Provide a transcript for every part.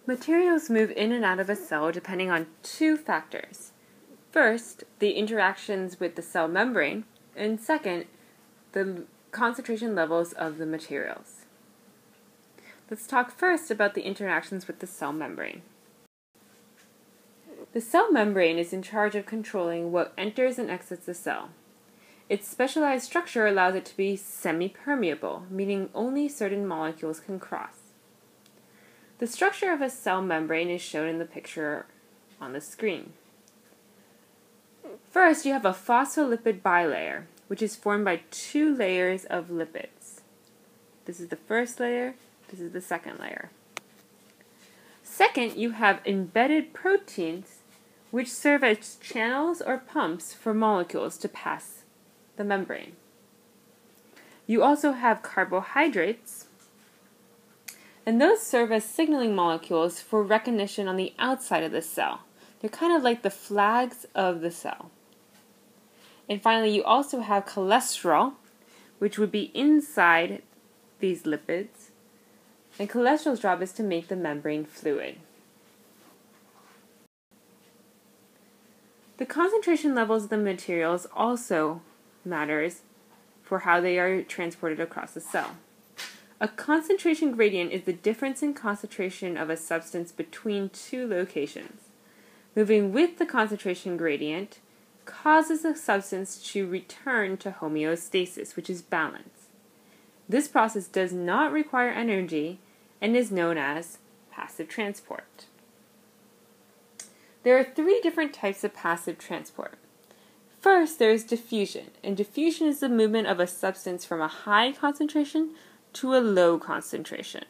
Materials move in and out of a cell depending on two factors. First, the interactions with the cell membrane, and second, the concentration levels of the materials. Let's talk first about the interactions with the cell membrane. The cell membrane is in charge of controlling what enters and exits the cell. Its specialized structure allows it to be semi-permeable, meaning only certain molecules can cross. The structure of a cell membrane is shown in the picture on the screen. First, you have a phospholipid bilayer, which is formed by two layers of lipids. This is the first layer, this is the second layer. Second, you have embedded proteins, which serve as channels or pumps for molecules to pass the membrane. You also have carbohydrates, and those serve as signaling molecules for recognition on the outside of the cell. They're kind of like the flags of the cell. And finally, you also have cholesterol, which would be inside these lipids. And cholesterol's job is to make the membrane fluid. The concentration levels of the materials also matters for how they are transported across the cell. A concentration gradient is the difference in concentration of a substance between two locations. Moving with the concentration gradient causes a substance to return to homeostasis, which is balance. This process does not require energy and is known as passive transport. There are three different types of passive transport. First, there is diffusion, and diffusion is the movement of a substance from a high concentration to a low concentration.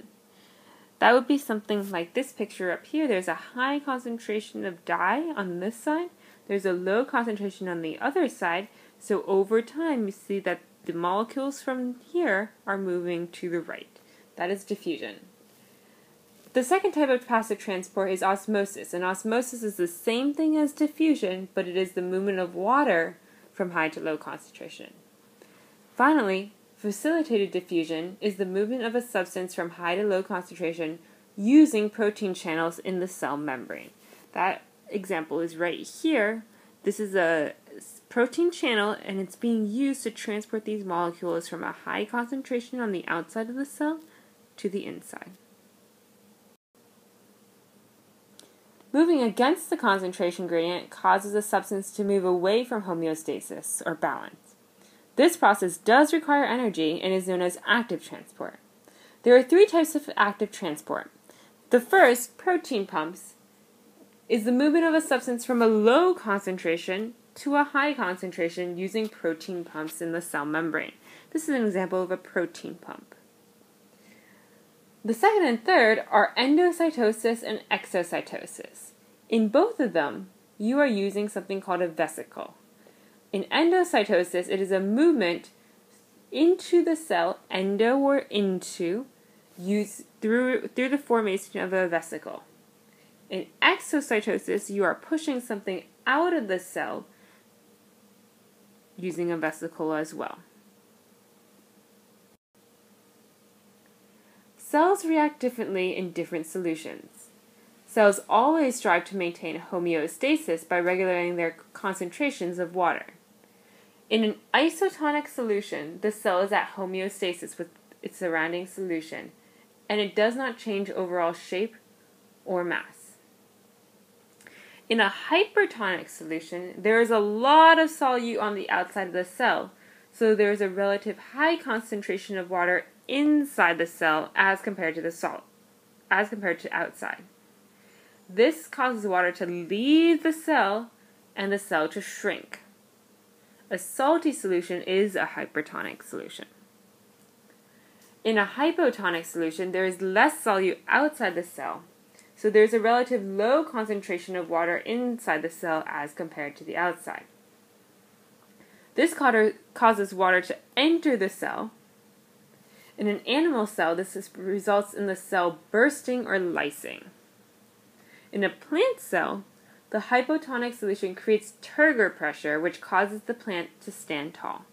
That would be something like this picture up here. There's a high concentration of dye on this side. There's a low concentration on the other side. So over time, you see that the molecules from here are moving to the right. That is diffusion. The second type of passive transport is osmosis, and osmosis is the same thing as diffusion, but it is the movement of water from high to low concentration. Finally, facilitated diffusion is the movement of a substance from high to low concentration using protein channels in the cell membrane. That example is right here. This is a protein channel, and it's being used to transport these molecules from a high concentration on the outside of the cell to the inside. Moving against the concentration gradient causes a substance to move away from homeostasis, or balance. This process does require energy and is known as active transport. There are three types of active transport. The first, protein pumps, is the movement of a substance from a low concentration to a high concentration using protein pumps in the cell membrane. This is an example of a protein pump. The second and third are endocytosis and exocytosis. In both of them, you are using something called a vesicle. In endocytosis, it is a movement into the cell, endo or into, used through the formation of a vesicle. In exocytosis, you are pushing something out of the cell using a vesicle as well. Cells react differently in different solutions. Cells always strive to maintain homeostasis by regulating their concentrations of water. In an isotonic solution, the cell is at homeostasis with its surrounding solution, and it does not change overall shape or mass. In a hypertonic solution, there is a lot of solute on the outside of the cell, so there is a relative high concentration of water inside the cell as compared to outside. This causes water to leave the cell and the cell to shrink. A salty solution is a hypertonic solution. In a hypotonic solution, there is less solute outside the cell, so there is a relative low concentration of water inside the cell as compared to the outside. This causes water to enter the cell. In an animal cell, this results in the cell bursting or lysing. In a plant cell, the hypotonic solution creates turgor pressure, which causes the plant to stand tall.